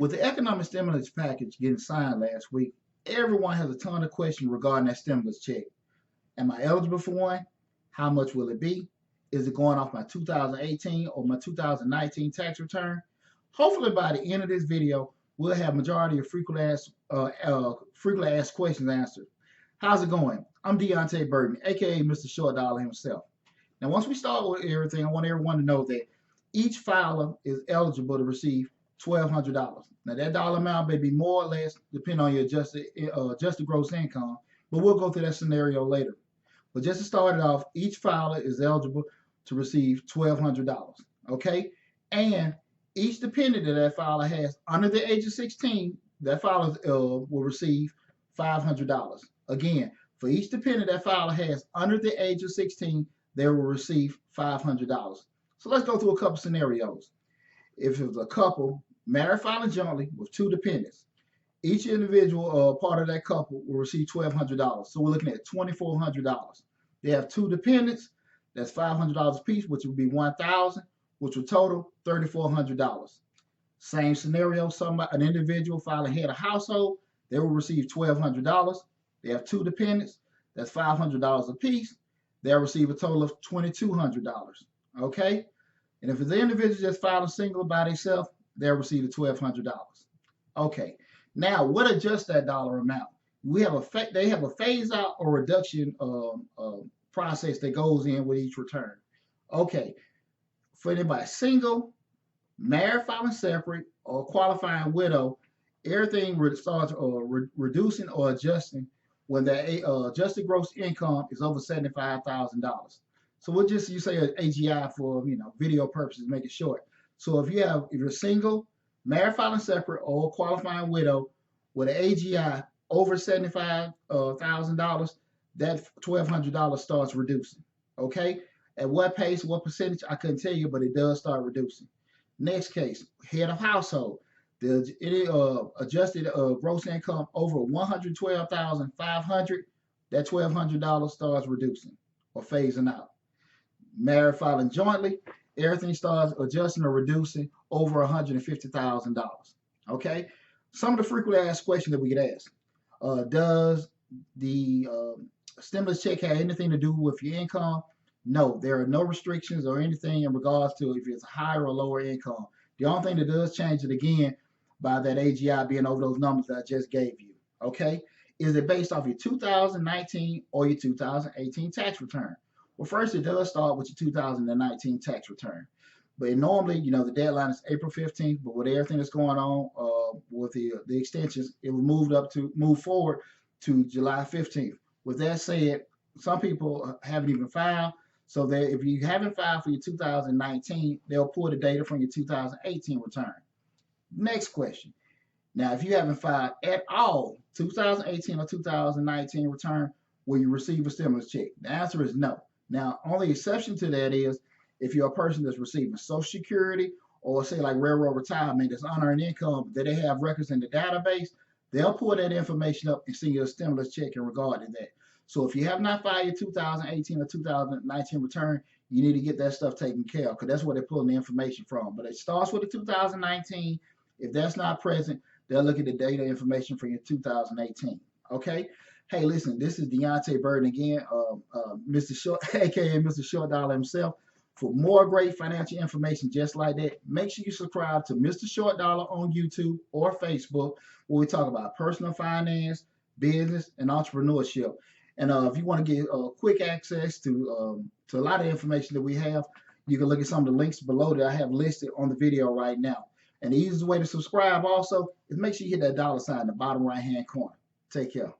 With the economic stimulus package getting signed last week, everyone has a ton of questions regarding that stimulus check. Am I eligible for one? How much will it be? Is it going off my 2018 or my 2019 tax return? Hopefully by the end of this video, we'll have majority of frequently asked questions answered. How's it going? I'm Deonte Burden, aka Mr. Short Dollar himself. Now, once we start with everything, I want everyone to know that each filer is eligible to receive $1,200. Now, that dollar amount may be more or less depending on your adjusted gross income, but we'll go through that scenario later. But just to start it off, each filer is eligible to receive $1,200. Okay, and each dependent that filer has under the age of 16, that filer will receive $500. Again, for each dependent that filer has under the age of 16, they will receive $500. So let's go through a couple scenarios. If it's a couple married filing jointly with two dependents, each individual part of that couple will receive $1,200. So we're looking at $2,400. They have two dependents. That's $500 apiece, which would be $1,000, which would total $3,400. Same scenario, an individual filing head of household, they will receive $1,200. They have two dependents. That's $500 apiece. They'll receive a total of $2,200. Okay? And if it's an individual just filing single by themselves, they'll receive the $1,200. Okay. Now, what adjusts that dollar amount? They have a phase out or reduction process that goes in with each return. Okay. For anybody single, married filing separate, or qualifying widow, everything starts reducing or adjusting when the adjusted gross income is over $75,000. So we'll just say an AGI for video purposes, make it short. So if you're single, married filing separate, or qualifying widow with an AGI over $75,000, that $1,200 starts reducing. Okay, at what pace, what percentage, I couldn't tell you, but it does start reducing. Next case, head of household. The adjusted gross income over $112,500, that $1,200 starts reducing or phasing out. Married filing jointly, everything starts adjusting or reducing over $150,000. Okay, some of the frequently asked questions that we get asked: does the stimulus check have anything to do with your income? No, there are no restrictions or anything in regards to if it's higher or lower income. The only thing that does change it again by that AGI being over those numbers that I just gave you. Okay, is it based off your 2019 or your 2018 tax return? Well, first it does start with your 2019 tax return, but normally, the deadline is April 15th. But with everything that's going on with the extensions, it was moved forward to July 15th. With that said, some people haven't even filed, so that if you haven't filed for your 2019, they'll pull the data from your 2018 return. Next question. Now, if you haven't filed at all 2018 or 2019 return, will you receive a stimulus check? The answer is no. Now, only exception to that is if you're a person that's receiving Social Security or say like railroad retirement that's unearned income that they have records in the database, they'll pull that information up and send you a stimulus check in regard to that. So if you have not filed your 2018 or 2019 return, you need to get that stuff taken care of because that's where they're pulling the information from. But it starts with the 2019. If that's not present, they'll look at the data information for your 2018. Okay? Hey, listen, this is Deonte Burden again, Mr. Short, aka Mr. Short Dollar himself. For more great financial information just like that, make sure you subscribe to Mr. Short Dollar on YouTube or Facebook, where we talk about personal finance, business, and entrepreneurship. And if you want to get quick access to a lot of information that we have, you can look at some of the links below that I have listed on the video right now. And the easiest way to subscribe also is make sure you hit that dollar sign in the bottom right-hand corner. Take care.